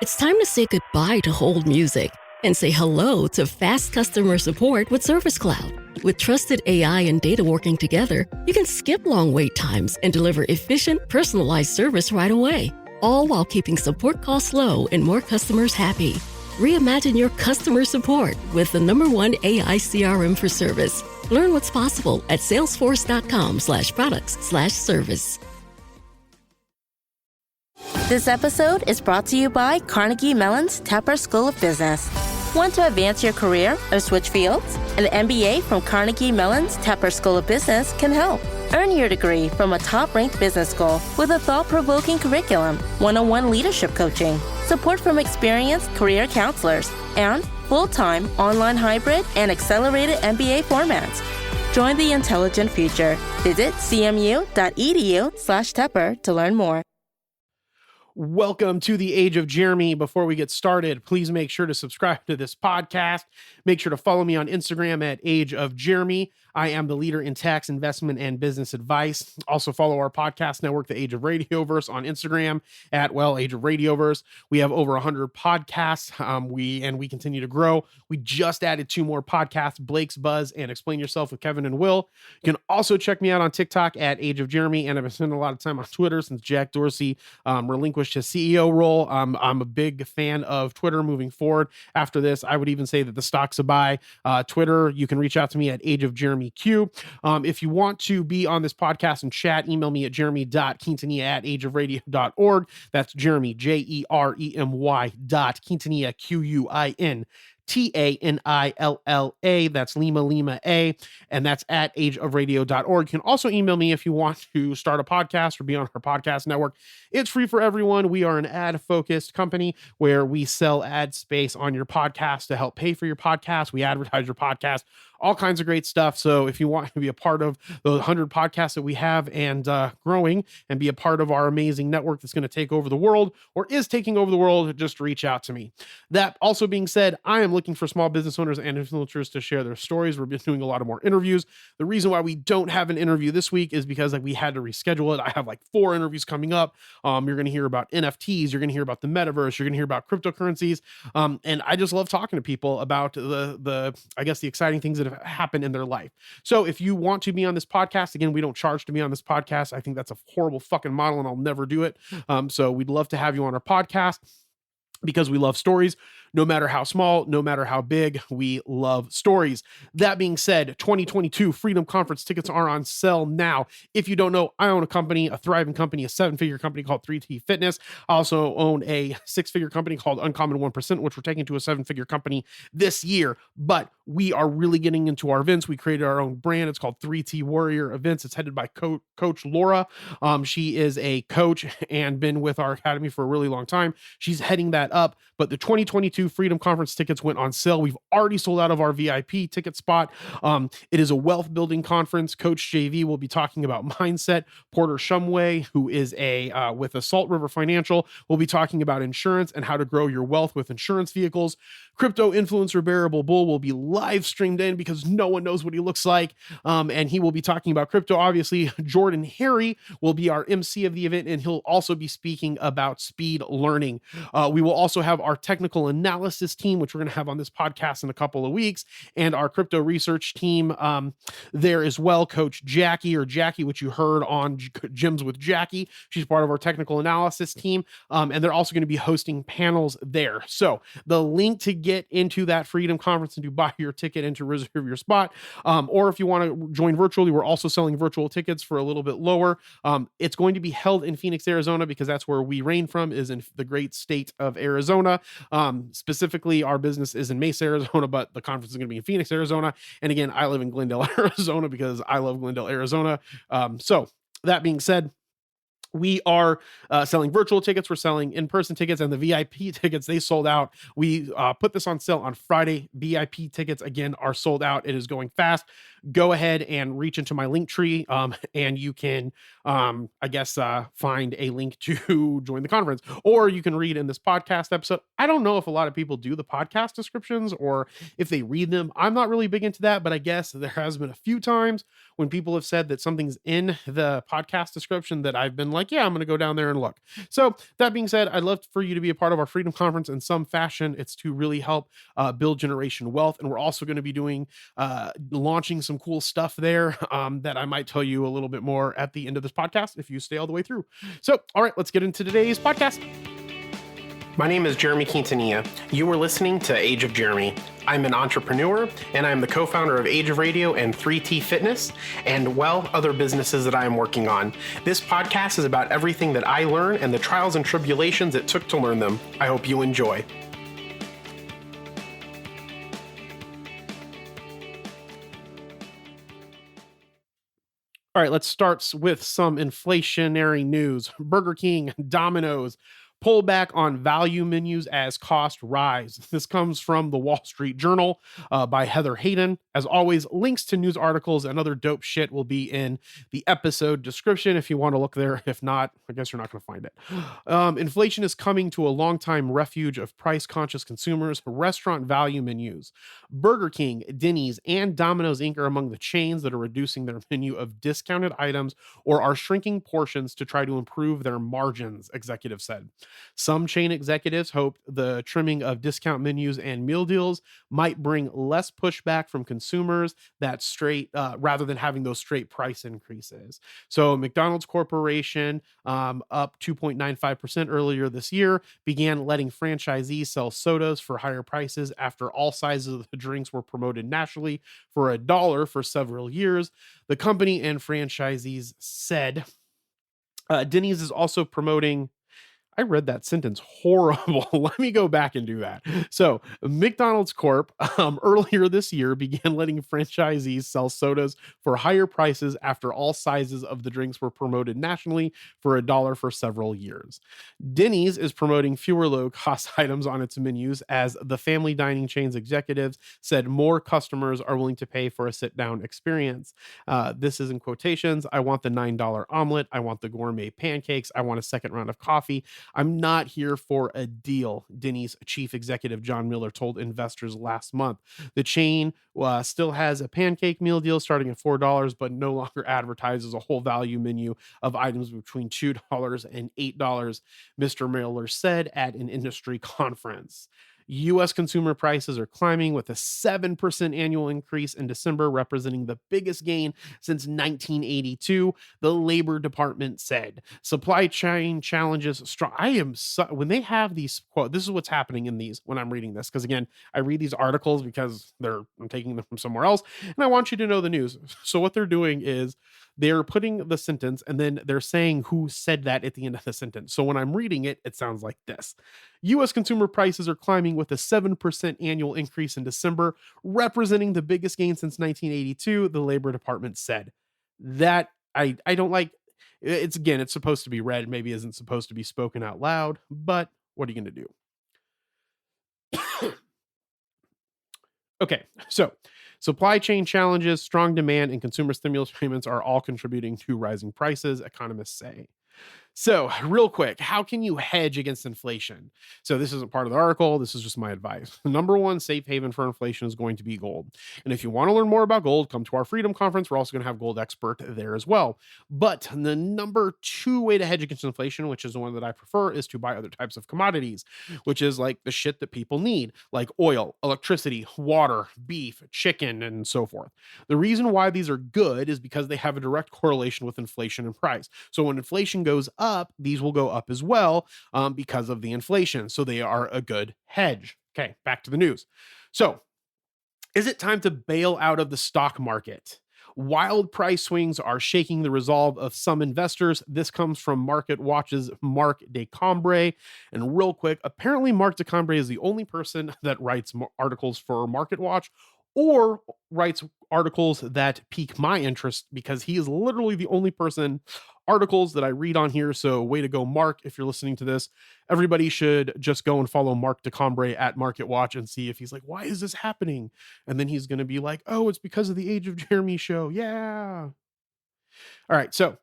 It's time to say goodbye to hold music and say hello to fast customer support with Service Cloud. With trusted AI and data working together, you can skip long wait times and deliver efficient, personalized service right away, all while keeping support costs low and more customers happy. Reimagine your customer support with the #1 AI CRM for service. Learn what's possible at salesforce.com/products/service. This episode is brought to you by Carnegie Mellon's Tepper School of Business. Want to advance your career or switch fields? An MBA from Carnegie Mellon's Tepper School of Business can help. Earn your degree from a top-ranked business school with a thought-provoking curriculum, one-on-one leadership coaching, support from experienced career counselors, and full-time, online hybrid, and accelerated MBA formats. Join the intelligent future. Visit cmu.edu/Tepper to learn more. Welcome to the Age of Jeremy. Before we get started, please make sure to subscribe to this podcast. Make sure to follow me on Instagram at Age of Jeremy. I am the leader in tax, investment, and business advice. Also follow our podcast network, the Age of Radioverse, on Instagram at, Age of Radioverse. We have over 100 podcasts. We continue to grow. We just added 2 more podcasts, Blake's Buzz and Explain Yourself with Kevin and Will. You can also check me out on TikTok at Age of Jeremy, and I've been spending a lot of time on Twitter since Jack Dorsey relinquished his CEO role. I'm a big fan of Twitter moving forward. After this, I would even say that the stock's a buy. Twitter, you can reach out to me at Age of Jeremy Q. If you want to be on this podcast and chat, email me at jeremy.quintanilla@ageofradio.org. That's Jeremy, JEREMY QUINTANILLA. That's Lima A, and that's at ageofradio.org. You can also email me if you want to start a podcast or be on our podcast network. It's free for everyone. We are an ad-focused company where we sell ad space on your podcast to help pay for your podcast. We advertise your podcast, all kinds of great stuff. So if you want to be a part of the 100 podcasts that we have and growing and be a part of our amazing network that's going to take over the world or is taking over the world, just reach out to me. That also being said, I am looking for small business owners and influencers to share their stories. We're doing a lot of more interviews. The reason why we don't have an interview this week is because we had to reschedule it. I have 4 interviews coming up. You're going to hear about NFTs. You're going to hear about the metaverse. You're going to hear about cryptocurrencies. And I just love talking to people about the exciting things that have happened in their life. So if you want to be on this podcast, again, we don't charge to be on this podcast. I think that's a horrible fucking model and I'll never do it. So we'd love to have you on our podcast because we love stories. No matter how small, no matter how big, we love stories. That being said, 2022 Freedom Conference tickets are on sale now. If you don't know, I own a company, a thriving company, a 7-figure company called 3T Fitness. I also own a 6-figure company called Uncommon 1%, which we're taking to a 7-figure company this year. But we are really getting into our events. We created our own brand. It's called 3T Warrior Events. It's headed by Coach Laura. She is a coach and been with our academy for a really long time. She's heading that up. But the 2022 Freedom Conference tickets went on sale. We've already sold out of our VIP ticket spot. It is a wealth building conference. Coach JV will be talking about mindset. Porter Shumway, who is with Assault River Financial, will be talking about insurance and how to grow your wealth with insurance vehicles. Crypto influencer Bearable Bull will be live streamed in because no one knows what he looks like. And he will be talking about crypto. Obviously, Jordan Harry will be our MC of the event, and he'll also be speaking about speed learning. We will also have our technical analysis team, which we're going to have on this podcast in a couple of weeks, and our crypto research team there as well. Coach Jackie, which you heard on Gyms with Jackie. She's part of our technical analysis team. And they're also going to be hosting panels there. So the link to get into that Freedom Conference and to buy your ticket and to reserve your spot, or if you want to join virtually, we're also selling virtual tickets for a little bit lower. It's going to be held in Phoenix, Arizona, because that's where we reign from, is in the great state of Arizona. Specifically, our business is in Mesa, Arizona, but the conference is going to be in Phoenix, Arizona. And again, I live in Glendale, Arizona, because I love Glendale, Arizona. So that being said, we are selling virtual tickets. We're selling in-person tickets, and the VIP tickets, they sold out. We put this on sale on Friday. VIP tickets, again, are sold out. It is going fast. go ahead and reach into my link tree, and you can, find a link to join the conference, or you can read in this podcast episode. I don't know if a lot of people do the podcast descriptions or if they read them. I'm not really big into that, but I guess there has been a few times when people have said that something's in the podcast description that I've been like, yeah, I'm going to go down there and look. So that being said, I'd love for you to be a part of our Freedom Conference in some fashion. It's to really help build generation wealth. And we're also going to be doing launching some cool stuff there that I might tell you a little bit more at the end of this podcast if you stay all the way through. So, all right, let's get into today's podcast. My name is Jeremy Quintanilla. You are listening to Age of Jeremy. I'm an entrepreneur, and I'm the co-founder of Age of Radio and 3T Fitness, and, well, other businesses that I am working on. This podcast is about everything that I learn and the trials and tribulations it took to learn them. I hope you enjoy. All right, let's start with some inflationary news. Burger King, Domino's, pull back on value menus as costs rise. This comes from the Wall Street Journal by Heather Hayden. As always, links to news articles and other dope shit will be in the episode description if you want to look there. If not, I guess you're not going to find it. Inflation is coming to a longtime refuge of price-conscious consumers, restaurant value menus. Burger King, Denny's, and Domino's Inc. are among the chains that are reducing their menu of discounted items or are shrinking portions to try to improve their margins, executives said. Some chain executives hoped the trimming of discount menus and meal deals might bring less pushback from consumers that rather than having those straight price increases. So McDonald's Corporation, up 2.95% earlier this year, began letting franchisees sell sodas for higher prices after all sizes of the drinks were promoted nationally for $1 for several years. The company and franchisees said Denny's is also promoting. I read that sentence horrible. Let me go back and do that. So McDonald's Corp earlier this year began letting franchisees sell sodas for higher prices after all sizes of the drinks were promoted nationally for $1 for several years. Denny's is promoting fewer low-cost items on its menus as the family dining chain's executives said more customers are willing to pay for a sit-down experience. This is in quotations. I want the $9 omelet. I want the gourmet pancakes. I want a second round of coffee. I'm not here for a deal, Denny's chief executive John Miller told investors last month. The chain still has a pancake meal deal starting at $4, but no longer advertises a whole value menu of items between $2 and $8, Mr. Miller said at an industry conference. U.S. consumer prices are climbing with a 7% annual increase in December, representing the biggest gain since 1982, the Labor Department said. Supply chain challenges strong. When they have these quote, this is what's happening in these when I'm reading this, because again, I read these articles because I'm taking them from somewhere else, and I want you to know the news. So what they're doing is they're putting the sentence and then they're saying who said that at the end of the sentence. So when I'm reading it, it sounds like this. U.S. consumer prices are climbing with a 7% annual increase in December, representing the biggest gain since 1982, the Labor Department said. That I don't like. It's supposed to be read, maybe isn't supposed to be spoken out loud, but what are you going to do? Okay, so supply chain challenges, strong demand, and consumer stimulus payments are all contributing to rising prices, economists say. So, real quick, how can you hedge against inflation? So, this isn't part of the article. This is just my advice. The number one safe haven for inflation is going to be gold. And if you want to learn more about gold, come to our Freedom Conference. We're also going to have Gold Expert there as well. But the number two way to hedge against inflation, which is the one that I prefer, is to buy other types of commodities, which is like the shit that people need, like oil, electricity, water, beef, chicken, and so forth. The reason why these are good is because they have a direct correlation with inflation and price. So, when inflation goes up, these will go up as well because of the inflation. So they are a good hedge. Okay, back to the news. So, is it time to bail out of the stock market? Wild price swings are shaking the resolve of some investors. This comes from Market Watch's Mark DeCambre. And real quick, apparently Mark DeCambre is the only person that writes articles for Market Watch or writes articles that pique my interest, because he is literally the only articles that I read on here. So way to go, Mark. If you're listening to this, everybody should just go and follow Mark DeCombre at Market Watch and see if he's like, why is this happening? And then he's going to be like, oh, it's because of the Age of Jeremy show. Yeah. All right. So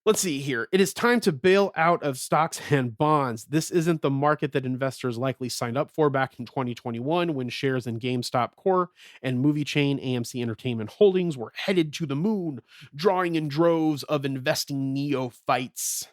let's see here. It is time to bail out of stocks and bonds. This isn't the market that investors likely signed up for back in 2021, when shares in GameStop Core and movie chain AMC Entertainment Holdings were headed to the moon, drawing in droves of investing neophytes.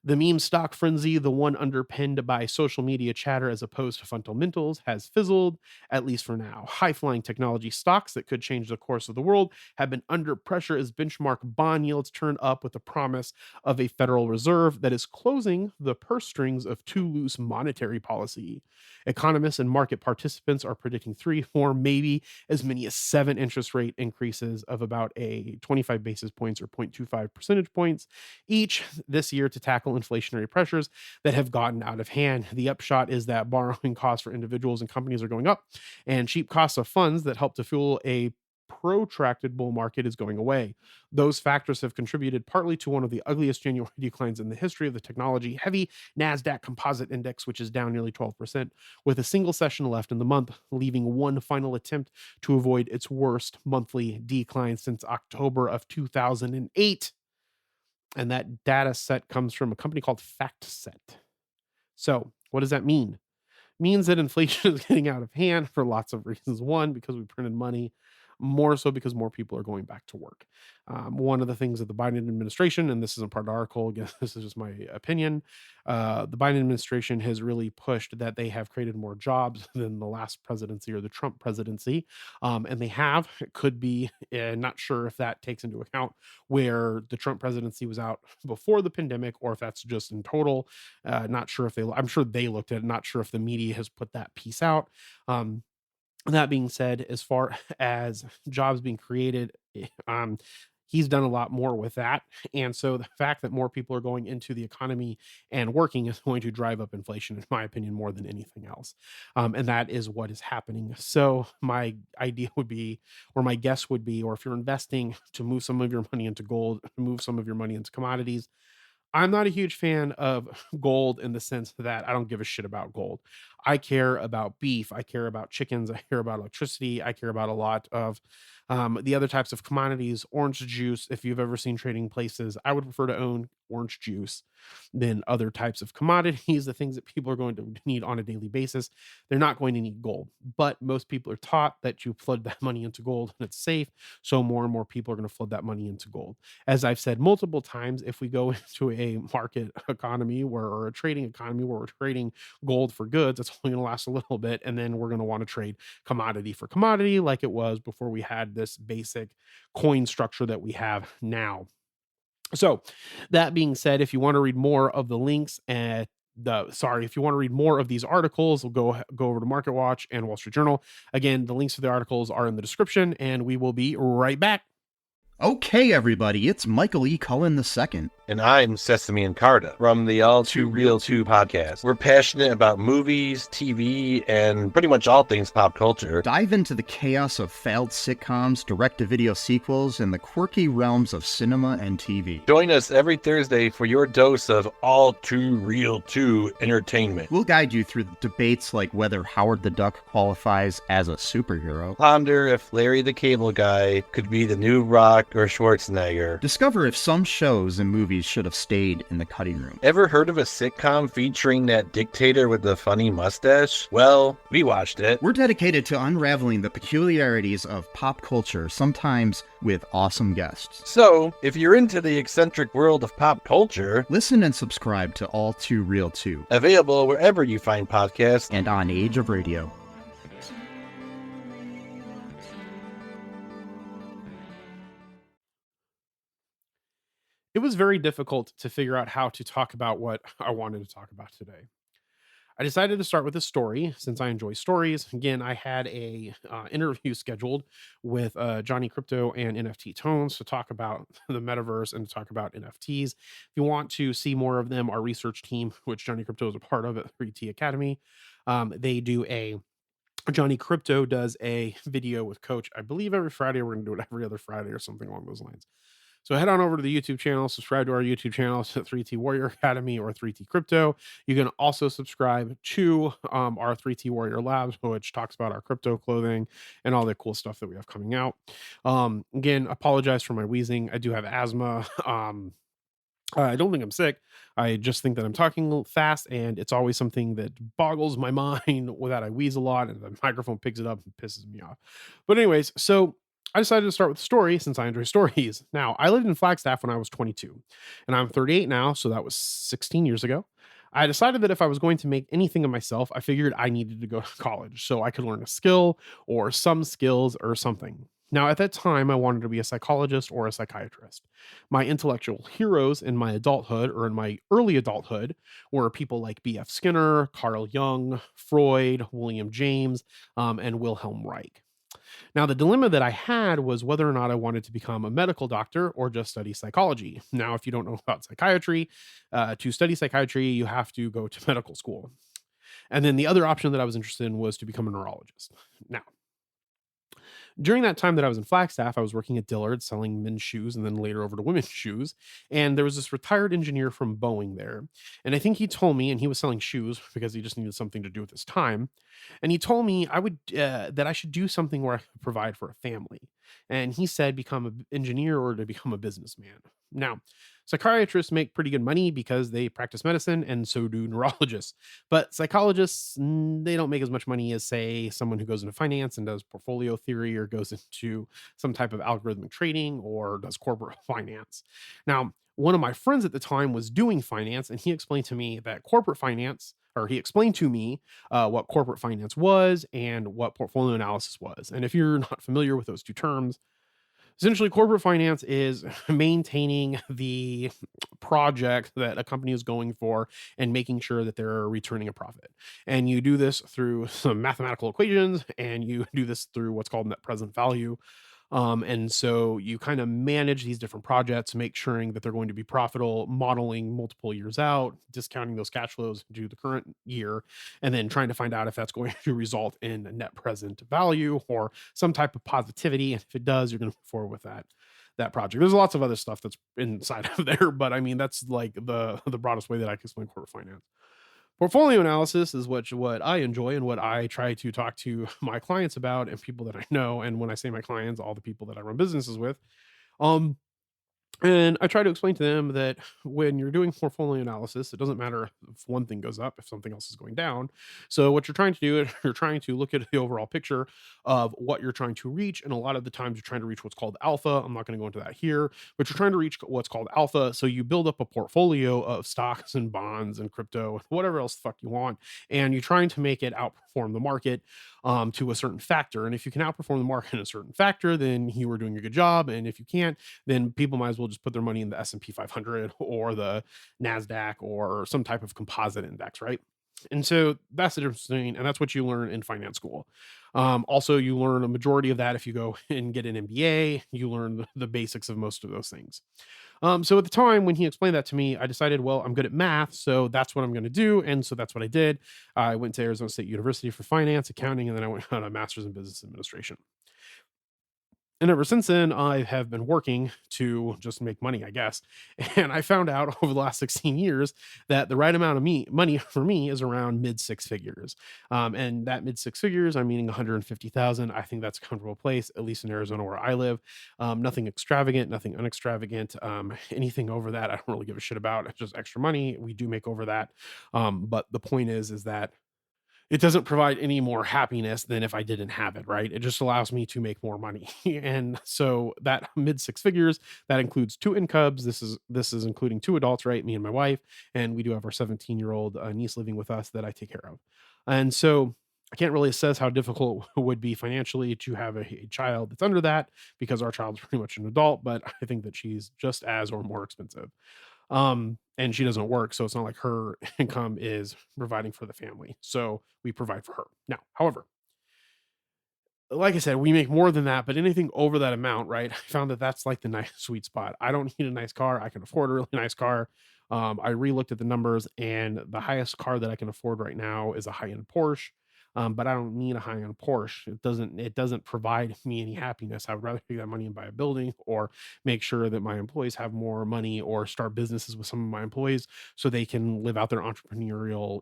The meme stock frenzy, the one underpinned by social media chatter as opposed to fundamentals, has fizzled, at least for now. High-flying technology stocks that could change the course of the world have been under pressure as benchmark bond yields turn up, with the promise of a Federal Reserve that is closing the purse strings of too loose monetary policy. Economists and market participants are predicting 3, 4, maybe as many as 7 interest rate increases of about a 25 basis points or 0.25 percentage points each this year to tackle inflationary pressures that have gotten out of hand. The upshot is that borrowing costs for individuals and companies are going up, and cheap costs of funds that help to fuel a protracted bull market is going away. Those factors have contributed partly to one of the ugliest January declines in the history of the technology heavy NASDAQ Composite Index, which is down nearly 12%, with a single session left in the month, leaving one final attempt to avoid its worst monthly decline since October of 2008. And that data set comes from a company called FactSet. So what does that mean? Means that inflation is getting out of hand for lots of reasons. One, because we printed money, more so because more people are going back to work. One of the things that the Biden administration, and this isn't part of the article, again, this is just my opinion, the Biden administration has really pushed that they have created more jobs than the last presidency or the Trump presidency. And they have. It could be, not sure if that takes into account where the Trump presidency was out before the pandemic, or if that's just in total. Not sure if I'm sure they looked at it, not sure if the media has put that piece out. That being said, as far as jobs being created, he's done a lot more with that. And so the fact that more people are going into the economy and working is going to drive up inflation, in my opinion, more than anything else. And that is what is happening. So my idea would be, or my guess would be, or if you're investing, to move some of your money into gold, move some of your money into commodities. I'm not a huge fan of gold in the sense that I don't give a shit about gold. I care about beef. I care about chickens. I care about electricity. I care about a lot of the other types of commodities. Orange juice, if you've ever seen Trading Places, I would prefer to own orange juice than other types of commodities, the things that people are going to need on a daily basis. They're not going to need gold, but most people are taught that you flood that money into gold and it's safe. So more and more people are going to flood that money into gold. As I've said multiple times, if we go into a market economy or a trading economy where we're trading gold for goods, it's only going to last a little bit. And then we're going to want to trade commodity for commodity like it was before we had this basic coin structure that we have now. So that being said, if you want to read more of the links at if you want to read more of these articles, we'll go over to Market Watch and Wall Street Journal. Again, the links to the articles are in the description, and we will be right back. Okay, everybody, it's Michael E. Cullen II. And I'm Sesame and Carta from the All Too Real 2 podcast. We're passionate about movies, TV, and pretty much all things pop culture. Dive into the chaos of failed sitcoms, direct-to-video sequels, and the quirky realms of cinema and TV. Join us every Thursday for your dose of All Too Real 2 entertainment. We'll guide you through debates like whether Howard the Duck qualifies as a superhero. Ponder if Larry the Cable Guy could be the new Rock or Schwarzenegger. Discover if some shows and movies should have stayed in the cutting room. Ever heard of a sitcom featuring that dictator with the funny mustache? Well, we watched it. We're dedicated to unraveling the peculiarities of pop culture, sometimes with awesome guests. So, if you're into the eccentric world of pop culture, listen and subscribe to All Too Real 2. Available wherever you find podcasts and on Age of Radio. It was very difficult to figure out how to talk about what I wanted to talk about today. I decided to start with a story since I enjoy stories. Again, I had a interview scheduled with Johnny Crypto and NFT Tones to talk about the metaverse and to talk about NFTs. If you want to see more of them, our research team, which Johnny Crypto is a part of at 3T Academy, they do a Johnny Crypto does a video with Coach, I believe every Friday. We're going to do it every other Friday or something along those lines. So head on over to the YouTube channel, subscribe to our YouTube channel, 3T Warrior Academy or 3T Crypto. You can also subscribe to our 3T Warrior Labs, which talks about our crypto clothing and all the cool stuff that we have coming out. Again, apologize for my wheezing. I do have asthma. I don't think I'm sick. I just think that I'm talking a little fast, and it's always something that boggles my mind that I wheeze a lot, and the microphone picks it up and pisses me off. But anyways, so I decided to start with a story since I enjoy stories. Now, I lived in Flagstaff when I was 22, and I'm 38 now, so that was 16 years ago. I decided that if I was going to make anything of myself, I figured I needed to go to college so I could learn a skill or some skills or something. Now, at that time, I wanted to be a psychologist or a psychiatrist. My intellectual heroes in my adulthood or in my early adulthood were people like B.F. Skinner, Carl Jung, Freud, William James, and Wilhelm Reich. Now, the dilemma that I had was whether or not I wanted to become a medical doctor or just study psychology. Now, if you don't know about psychiatry, to study psychiatry, you have to go to medical school. And then the other option that I was interested in was to become a neurologist. Now, during that time that I was in Flagstaff, I was working at Dillard selling men's shoes and then later over to women's shoes. And there was this retired engineer from Boeing there. And I think he told me, and he was selling shoes because he just needed something to do with his time. And he told me that I should do something where I could provide for a family. And he said, become an engineer or to become a businessman. Now, psychiatrists make pretty good money because they practice medicine, and so do neurologists. But psychologists, they don't make as much money as, say, someone who goes into finance and does portfolio theory or goes into some type of algorithmic trading or does corporate finance. Now, one of my friends at the time was doing finance, and he explained to me that corporate finance, or he explained to me what corporate finance was and what portfolio analysis was. And if you're not familiar with those two terms, essentially, corporate finance is maintaining the project that a company is going for and making sure that they're returning a profit. And you do this through some mathematical equations, and you do this through what's called net present value. And so you kind of manage these different projects, make sure that they're going to be profitable, modeling multiple years out, discounting those cash flows to the current year, and then trying to find out if that's going to result in a net present value or some type of positivity. And if it does, you're going to move forward with that project. There's lots of other stuff that's inside of there, but I mean that's like the broadest way that I can explain corporate finance. Portfolio analysis is what I enjoy and what I try to talk to my clients about and people that I know. And when I say my clients, all the people that I run businesses with. Um, and I try to explain to them that when you're doing portfolio analysis, it doesn't matter if one thing goes up, if something else is going down. So what you're trying to do is you're trying to look at the overall picture of what you're trying to reach. And a lot of the times you're trying to reach what's called alpha. I'm not going to go into that here, but you're trying to reach what's called alpha. So you build up a portfolio of stocks and bonds and crypto and whatever else the fuck you want. And you're trying to make it outperform the market to a certain factor. And if you can outperform the market in a certain factor, then you are doing a good job. And if you can't, then people might as well just put their money in the S&P 500 or the NASDAQ or some type of composite index, right? And so that's the difference between, and that's what you learn in finance school. Also, you learn a majority of that if you go and get an MBA. You learn the basics of most of those things. So at the time when he explained that to me, I decided, well, I'm good at math, so that's what I'm going to do. And so that's what I did. I went to Arizona State University for finance, accounting, and then I went on a master's in business administration. And ever since then, I have been working to just make money, I guess. And I found out over the last 16 years that the right amount of money for me is around mid six figures. And that mid six figures, I'm meaning 150,000. I think that's a comfortable place, at least in Arizona where I live. Nothing extravagant, nothing unextravagant. Anything over that, I don't really give a shit about. It's just extra money. We do make over that. But the point is that it doesn't provide any more happiness than if I didn't have it, right? It just allows me to make more money. And so that mid six figures, that includes two incomes. This is including two adults, right? Me and my wife. And we do have our 17-year-old niece living with us that I take care of. And so I can't really assess how difficult it would be financially to have a child that's under that because our child's pretty much an adult, but I think that she's just as or more expensive. And she doesn't work, so it's not like her income is providing for the family. So we provide for her. Now, however, like I said, we make more than that, but anything over that amount, right? I found that that's like the nice sweet spot. I don't need a nice car. I can afford a really nice car. I re-looked at the numbers, and the highest car that I can afford right now is a high-end Porsche. But I don't need a high-end Porsche. It doesn't provide me any happiness. I would rather take that money and buy a building, or make sure that my employees have more money, or start businesses with some of my employees so they can live out their entrepreneurial,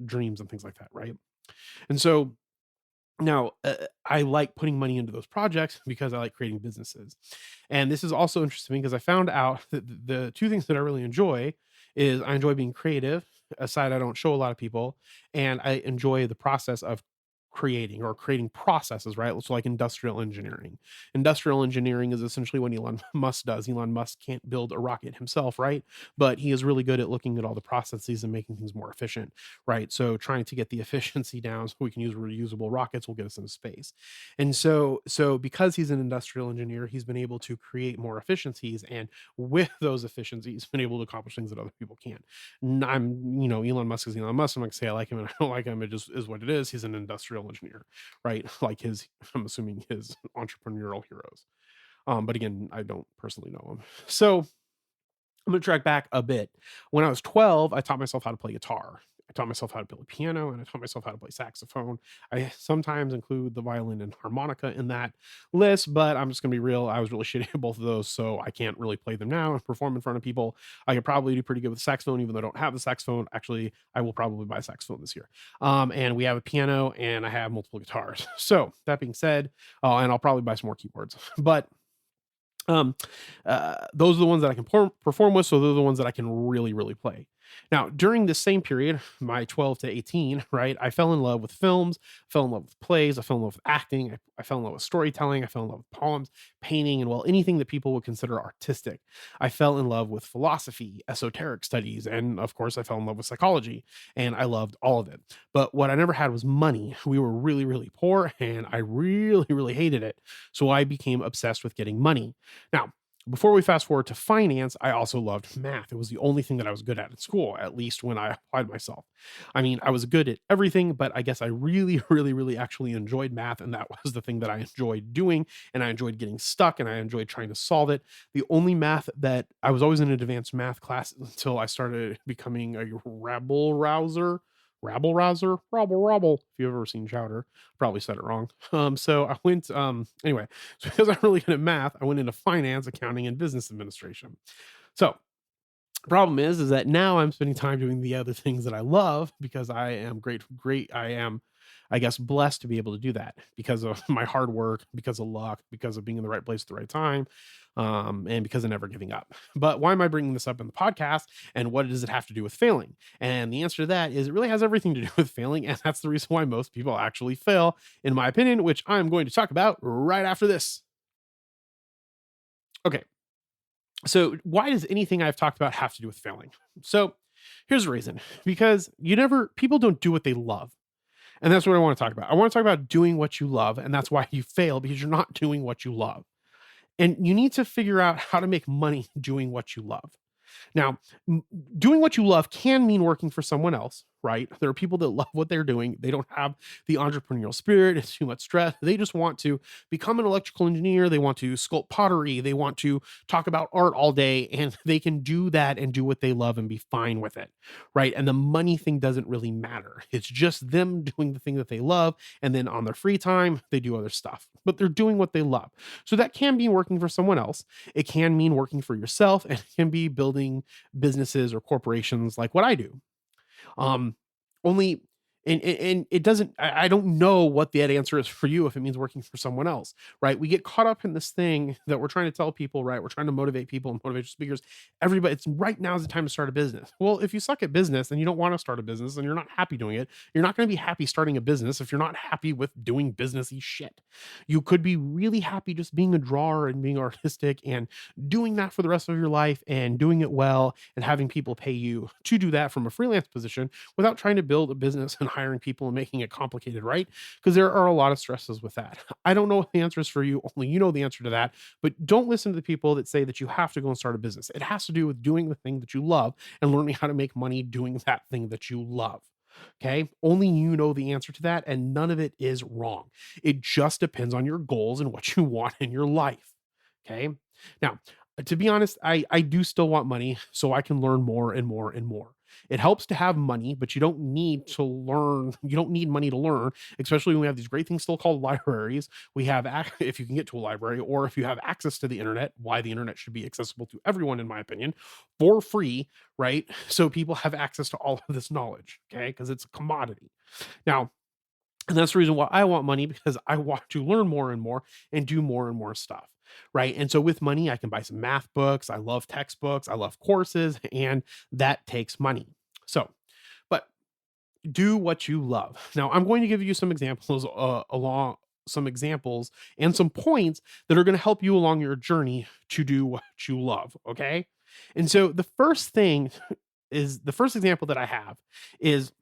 dreams and things like that, right? And so now, I like putting money into those projects because I like creating businesses. And this is also interesting because I found out that the two things that I really enjoy is I enjoy being creative, a side I don't show a lot of people, and I enjoy the process of creating processes, right? So like industrial engineering. Industrial engineering is essentially what Elon Musk does. Elon Musk can't build a rocket himself, right? But he is really good at looking at all the processes and making things more efficient, right? So trying to get the efficiency down so we can use reusable rockets will get us into space. And so because he's an industrial engineer, he's been able to create more efficiencies, and with those efficiencies, been able to accomplish things that other people can't. Elon Musk is Elon Musk. I'm not gonna say I like him and I don't like him. It just is what it is. He's an industrial engineer, right? Like I'm assuming his entrepreneurial heroes. But again, I don't personally know him. So I'm going to track back a bit. When I was 12, I taught myself how to play guitar. I taught myself how to play piano, and I taught myself how to play saxophone. I sometimes include the violin and harmonica in that list, but I'm just going to be real. I was really shitty at both of those, so I can't really play them now and perform in front of people. I could probably do pretty good with the saxophone, even though I don't have the saxophone. Actually, I will probably buy a saxophone this year. And we have a piano, and I have multiple guitars. So that being said, and I'll probably buy some more keyboards. But those are the ones that I can perform with, so those are the ones that I can really, really play. Now, during this same period, my 12 to 18, right, I fell in love with films, fell in love with plays, I fell in love with acting, I fell in love with storytelling, I fell in love with poems, painting, and well, anything that people would consider artistic. I fell in love with philosophy, esoteric studies, and of course, I fell in love with psychology, and I loved all of it. But what I never had was money. We were really, really poor, and I really, really hated it. So I became obsessed with getting money. Now, before we fast forward to finance, I also loved math. It was the only thing that I was good at in school, at least when I applied myself. I mean, I was good at everything, but I guess I really, really, really actually enjoyed math. And that was the thing that I enjoyed doing. And I enjoyed getting stuck, and I enjoyed trying to solve it. The only math that I was always in an advanced math class until I started becoming a rabble rouser, rabble. If you've ever seen Chowder, probably said it wrong. So I went, anyway, so because I'm really good at math, I went into finance, accounting, and business administration. So problem is that now I'm spending time doing the other things that I love because I am great. I am, I guess, blessed to be able to do that because of my hard work, because of luck, because of being in the right place at the right time, and because of never giving up. But why am I bringing this up in the podcast, and what does it have to do with failing? And the answer to that is it really has everything to do with failing, and that's the reason why most people actually fail, in my opinion, which I'm going to talk about right after this. Okay. So why does anything I've talked about have to do with failing? So here's the reason. Because people don't do what they love. And that's what I want to talk about. I want to talk about doing what you love. And that's why you fail, because you're not doing what you love. And you need to figure out how to make money doing what you love. Now, doing what you love can mean working for someone else, right? There are people that love what they're doing. They don't have the entrepreneurial spirit. It's too much stress. They just want to become an electrical engineer. They want to sculpt pottery. They want to talk about art all day, and they can do that and do what they love and be fine with it, right? And the money thing doesn't really matter. It's just them doing the thing that they love. And then on their free time, they do other stuff, but they're doing what they love. So that can be working for someone else. It can mean working for yourself, and it can be building businesses or corporations like what I do. Only and it doesn't, I don't know what the answer is for you if it means working for someone else, right? We get caught up in this thing that we're trying to tell people, right? We're trying to motivate people and motivational speakers. Everybody, it's right now is the time to start a business. Well, if you suck at business and you don't want to start a business and you're not happy doing it, you're not going to be happy starting a business if you're not happy with doing businessy shit. You could be really happy just being a drawer and being artistic and doing that for the rest of your life and doing it well and having people pay you to do that from a freelance position without trying to build a business and hiring people and making it complicated, right? Because there are a lot of stresses with that. I don't know what the answer is for you. Only you know the answer to that. But don't listen to the people that say that you have to go and start a business. It has to do with doing the thing that you love and learning how to make money doing that thing that you love. Okay. Only you know the answer to that, and none of it is wrong. It just depends on your goals and what you want in your life. Okay. Now, to be honest, I do still want money so I can learn more and more and more. It helps to have money, but you don't need to learn. You don't need money to learn, especially when we have these great things still called libraries. We have, if you can get to a library, or if you have access to the internet, why the internet should be accessible to everyone, in my opinion, for free, right? So people have access to all of this knowledge, okay? Because it's a commodity. Now, and that's the reason why I want money, because I want to learn more and more and do more and more stuff. Right. And so with money, I can buy some math books. I love textbooks. I love courses, and that takes money. So, but do what you love. Now, I'm going to give you some examples along some examples and some points that are going to help you along your journey to do what you love. Okay. And so the first thing is, the first example that I have is,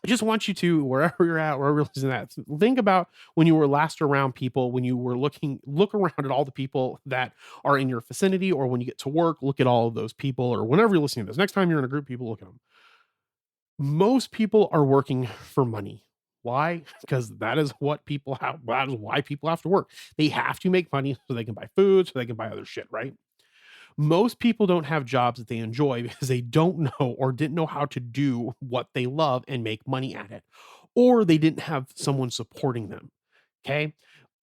I just want you to, wherever you're at, wherever you're listening to that, think about when you were last around people, when you were look around at all the people that are in your vicinity, or when you get to work, look at all of those people, or whenever you're listening to this. Next time you're in a group of people, look at them. Most people are working for money. Why? Because that is what people have. That is why people have to work. They have to make money so they can buy food, so they can buy other shit, right? Most people don't have jobs that they enjoy because they don't know or didn't know how to do what they love and make money at it, or they didn't have someone supporting them. Okay.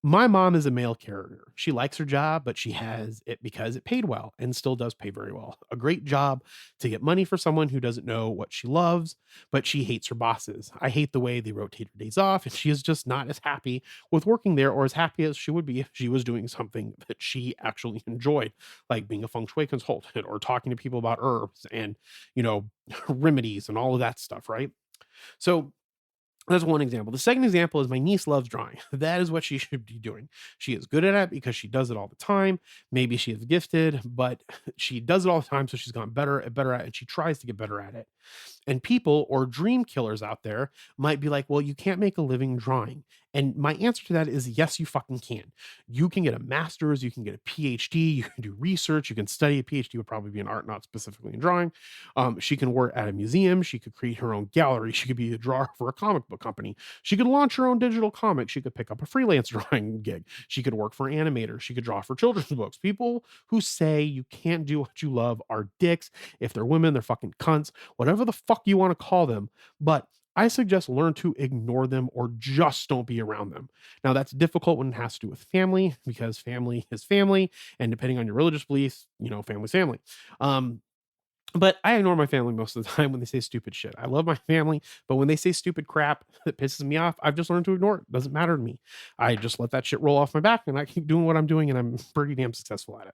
My mom is a mail carrier. She likes her job, but she has it because it paid well and still does pay very well. A great job to get money for someone who doesn't know what she loves, but she hates her bosses. I hate the way they rotate her days off, and she is just not as happy with working there, or as happy as she would be if she was doing something that she actually enjoyed, like being a feng shui consultant or talking to people about herbs and, remedies and all of that stuff, right? So that's one example. The second example is, my niece loves drawing. That is what she should be doing. She is good at it because she does it all the time. Maybe she is gifted, but she does it all the time. So she's gotten better at it, and she tries to get better at it. And people, or dream killers out there, might be like, well, you can't make a living drawing. And my answer to that is, yes, you fucking can. You can get a master's, you can get a PhD, you can do research, you can study. A PhD would probably be in art, not specifically in drawing. She can work at a museum, she could create her own gallery, she could be a drawer for a comic book company, she could launch her own digital comic, she could pick up a freelance drawing gig, she could work for animators, she could draw for children's books. People who say you can't do what you love are dicks. If they're women, they're fucking cunts, whatever the fuck you want to call them. But I suggest learn to ignore them, or just don't be around them. Now, that's difficult when it has to do with family, because family is family, and depending on your religious beliefs, family's family. But I ignore my family most of the time when they say stupid shit. I love my family, but when they say stupid crap that pisses me off, I've just learned to ignore it. It doesn't matter to me. I just let that shit roll off my back, and I keep doing what I'm doing, and I'm pretty damn successful at it.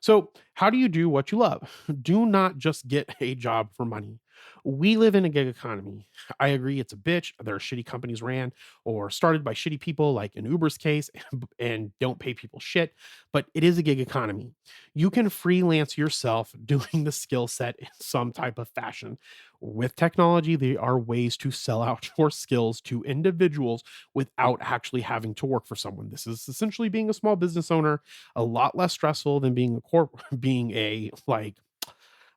So, how do you do what you love? Do not just get a job for money. We live in a gig economy. I agree, it's a bitch. There are shitty companies ran or started by shitty people, like in Uber's case, and don't pay people shit, but it is a gig economy. You can freelance yourself doing the skill set in some type of fashion. With technology, there are ways to sell out your skills to individuals without actually having to work for someone. This is essentially being a small business owner, a lot less stressful than being being a, like,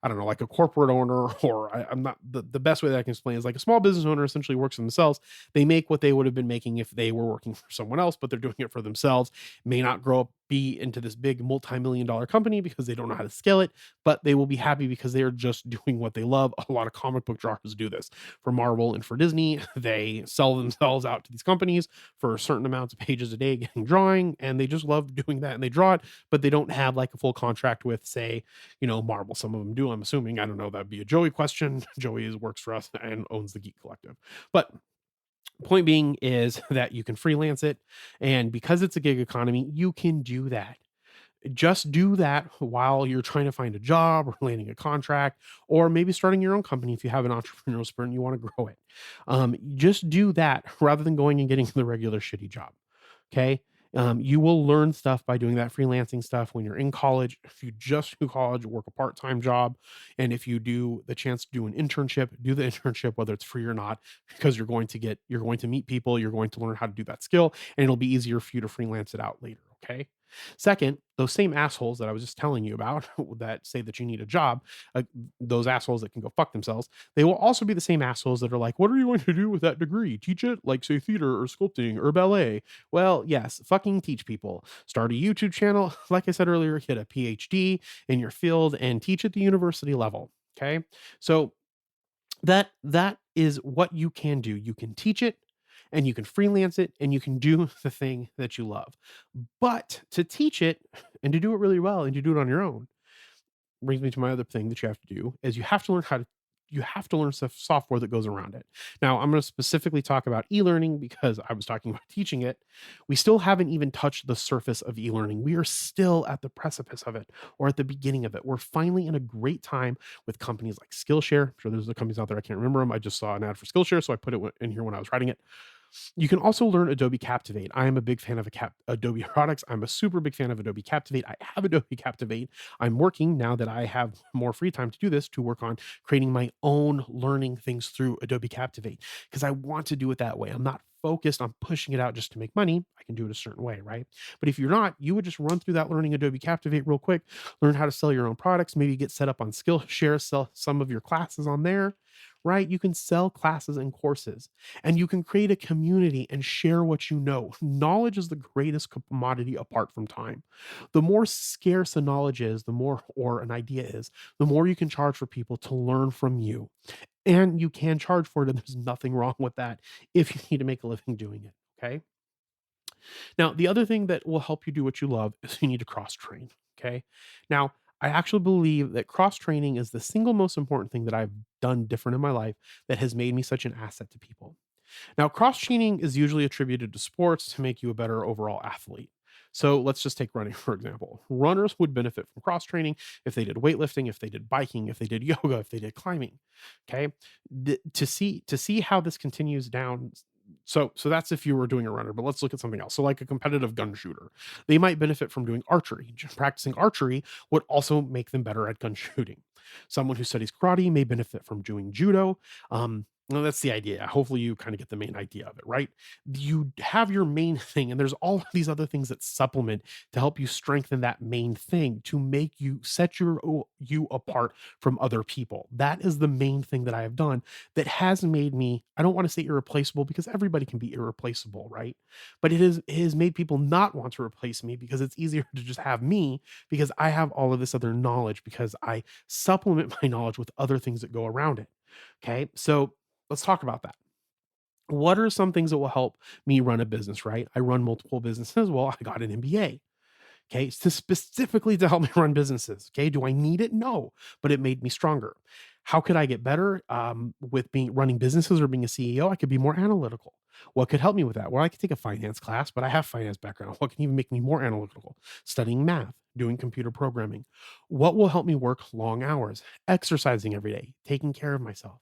I don't know, like a corporate owner, or I'm not, the best way that I can explain is, like, a small business owner essentially works for themselves. They make what they would have been making if they were working for someone else, but they're doing it for themselves. May not grow up, be into this big multi-million-dollar company because they don't know how to scale it, but they will be happy because they are just doing what they love. A lot of comic book drawers do this for Marvel and for Disney. They sell themselves out to these companies for certain amounts of pages a day getting drawing, and they just love doing that, and they draw it, but they don't have like a full contract with, say, Marvel. Some of them do, I'm assuming. I don't know. That'd be a Joey question. Joey works for us and owns the Geek Collective. But point being is that you can freelance it. And because it's a gig economy, you can do that. Just do that while you're trying to find a job, or landing a contract, or maybe starting your own company if you have an entrepreneurial spirit and you want to grow it. Just do that rather than going and getting the regular shitty job. Okay. You will learn stuff by doing that freelancing stuff when you're in college. If you just do college, work a part-time job. And if you do the chance to do an internship, do the internship, whether it's free or not, because you're going to meet people, you're going to learn how to do that skill, and it'll be easier for you to freelance it out later. Okay. Second, those same assholes that I was just telling you about that say that you need a job, those assholes that can go fuck themselves, they will also be the same assholes that are like, what are you going to do with that degree? Teach it? Like, say, theater or sculpting or ballet? Well, yes, fucking teach people. Start a YouTube channel. Like I said earlier, get a PhD in your field and teach at the university level. Okay. So That is what you can do. You can teach it, and you can freelance it, and you can do the thing that you love. But to teach it and to do it really well and to do it on your own brings me to my other thing that you have to do is you have to learn stuff software that goes around it. Now, I'm going to specifically talk about e-learning because I was talking about teaching it. We still haven't even touched the surface of e-learning. We are still at the precipice of it or at the beginning of it. We're finally in a great time with companies like Skillshare. I'm sure there's the companies out there, I can't remember them. I just saw an ad for Skillshare, so I put it in here when I was writing it. You can also learn Adobe Captivate. I am a big fan of Adobe products. I'm a super big fan of Adobe Captivate. I have Adobe Captivate. I'm working now that I have more free time to do this to work on creating my own learning things through Adobe Captivate because I want to do it that way. I'm not focused on pushing it out just to make money. I can do it a certain way, right? But if you're not, you would just run through that learning Adobe Captivate real quick, learn how to sell your own products, maybe get set up on Skillshare, sell some of your classes on there, right? You can sell classes and courses and you can create a community and share what you know. Knowledge is the greatest commodity apart from time. The more scarce a knowledge is, the more, or an idea is, the more you can charge for people to learn from you. And you can charge for it, and there's nothing wrong with that if you need to make a living doing it. Okay. Now, the other thing that will help you do what you love is you need to cross train. Okay. Now, I actually believe that cross training is the single most important thing that I've done different in my life that has made me such an asset to people. Now, cross training is usually attributed to sports to make you a better overall athlete. So let's just take running, for example. Runners would benefit from cross training if they did weightlifting, if they did biking, if they did yoga, if they did climbing. Okay. To see how this continues down. So that's if you were doing a runner, but let's look at something else. So like a competitive gun shooter, they might benefit from doing archery. Just practicing archery would also make them better at gun shooting. Someone who studies karate may benefit from doing judo. Well, that's the idea. Hopefully, you kind of get the main idea of it, right? You have your main thing, and there's all of these other things that supplement to help you strengthen that main thing to make you set you apart from other people. That is the main thing that I have done that has made me, I don't want to say irreplaceable because everybody can be irreplaceable, right? But it has made people not want to replace me because it's easier to just have me because I have all of this other knowledge because I supplement my knowledge with other things that go around it. Okay. So let's talk about that. What are some things that will help me run a business, right? I run multiple businesses. Well, I got an MBA. Okay. To specifically to help me run businesses. Okay. Do I need it? No, but it made me stronger. How could I get better with being running businesses or being a CEO? I could be more analytical. What could help me with that? Well, I could take a finance class, but I have finance background. What can even make me more analytical? Studying math, doing computer programming. What will help me work long hours? Exercising every day, taking care of myself.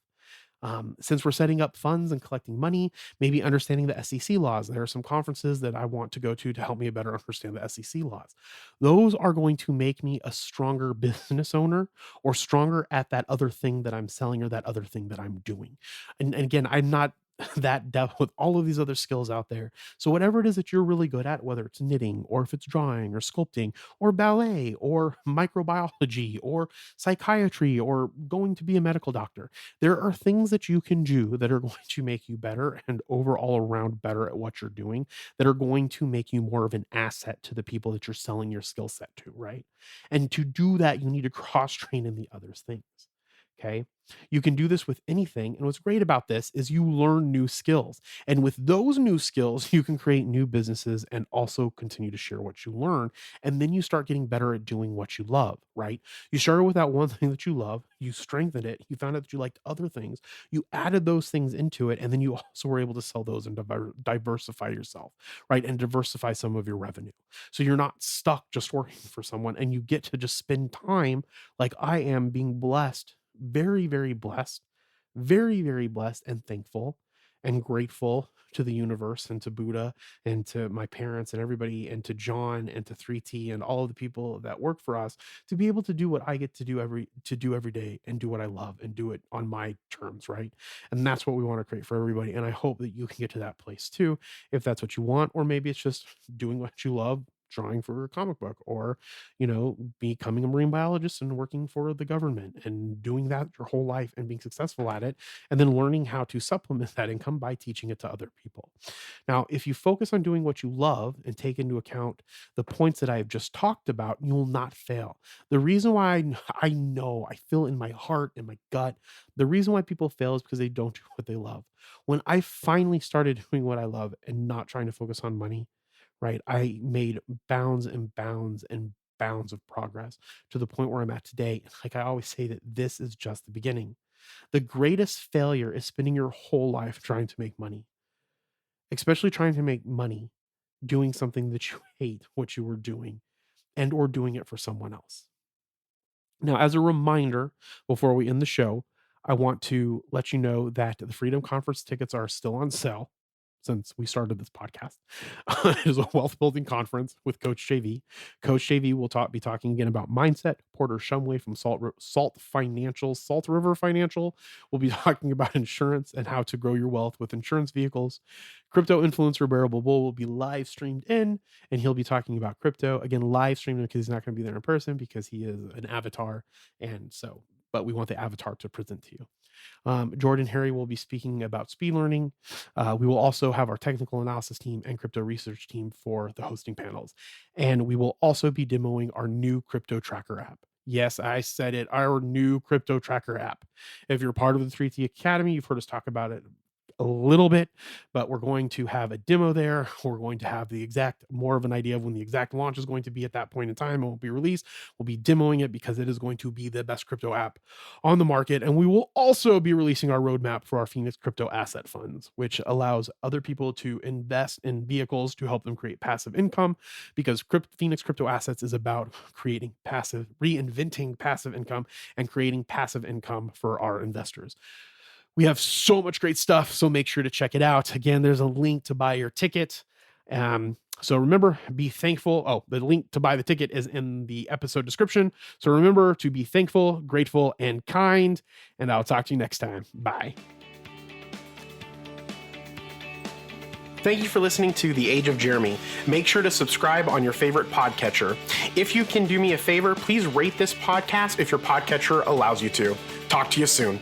Since we're setting up funds and collecting money, maybe understanding the SEC laws. There are some conferences that I want to go to help me better understand the SEC laws. Those are going to make me a stronger business owner or stronger at that other thing that I'm selling or that other thing that I'm doing. And again, I'm not that depth with all of these other skills out there. So whatever it is that you're really good at, whether it's knitting or if it's drawing or sculpting or ballet or microbiology or psychiatry or going to be a medical doctor, there are things that you can do that are going to make you better and overall around better at what you're doing that are going to make you more of an asset to the people that you're selling your skill set to, right? And to do that, you need to cross train in the other things. Okay. You can do this with anything. And what's great about this is you learn new skills. And with those new skills, you can create new businesses and also continue to share what you learn. And then you start getting better at doing what you love, right? You started with that one thing that you love, you strengthened it, you found out that you liked other things, you added those things into it, and then you also were able to sell those and diversify yourself, right? And diversify some of your revenue. So you're not stuck just working for someone and you get to just spend time like I am being blessed, very, very blessed and thankful and grateful to the universe and to Buddha and to my parents and everybody and to John and to 3T and all of the people that work for us to be able to do what I get to do every day and do what I love and do it on my terms, right? And that's what we want to create for everybody. And I hope that you can get to that place too, if that's what you want, or maybe it's just doing what you love drawing for a comic book, or, becoming a marine biologist and working for the government and doing that your whole life and being successful at it, and then learning how to supplement that income by teaching it to other people. Now, if you focus on doing what you love and take into account the points that I've just talked about, you will not fail. The reason why I know, I feel in my heart and my gut, the reason why people fail is because they don't do what they love. When I finally started doing what I love and not trying to focus on money, right, I made bounds and bounds and bounds of progress to the point where I'm at today. Like I always say, that this is just the beginning. The greatest failure is spending your whole life trying to make money, especially trying to make money doing something that you hate what you were doing, and or doing it for someone else. Now, as a reminder, before we end the show, I want to let you know that the Freedom Conference tickets are still on sale since we started this podcast. It is a wealth building conference with Coach JV. Coach JV will be talking again about mindset. Porter Shumway from Salt River Financial will be talking about insurance and how to grow your wealth with insurance vehicles. Crypto influencer Bearable Bull will be live streamed in, and he'll be talking about crypto again, live streaming, because he's not going to be there in person because he is an avatar. And so, but we want the avatar to present to you. Jordan Harry will be speaking about speed learning. We will also have our technical analysis team and crypto research team for the hosting panels. And we will also be demoing our new crypto tracker app. Yes, I said it, our new crypto tracker app. If you're part of the 3T Academy, you've heard us talk about it a little bit, but we're going to have a demo there. We're going to have more of an idea of when the exact launch is going to be at that point in time. It won't be released. We'll be demoing it because it is going to be the best crypto app on the market. And we will also be releasing our roadmap for our Phoenix Crypto Asset Funds, which allows other people to invest in vehicles to help them create passive income, because Phoenix Crypto Assets is about reinventing passive income and creating passive income for our investors. We have so much great stuff, so make sure to check it out. Again, there's a link to buy your ticket. So remember, be thankful. Oh, the link to buy the ticket is in the episode description. So remember to be thankful, grateful, and kind. And I'll talk to you next time. Bye. Thank you for listening to The Age of Jeremy. Make sure to subscribe on your favorite podcatcher. If you can do me a favor, please rate this podcast if your podcatcher allows you to. Talk to you soon.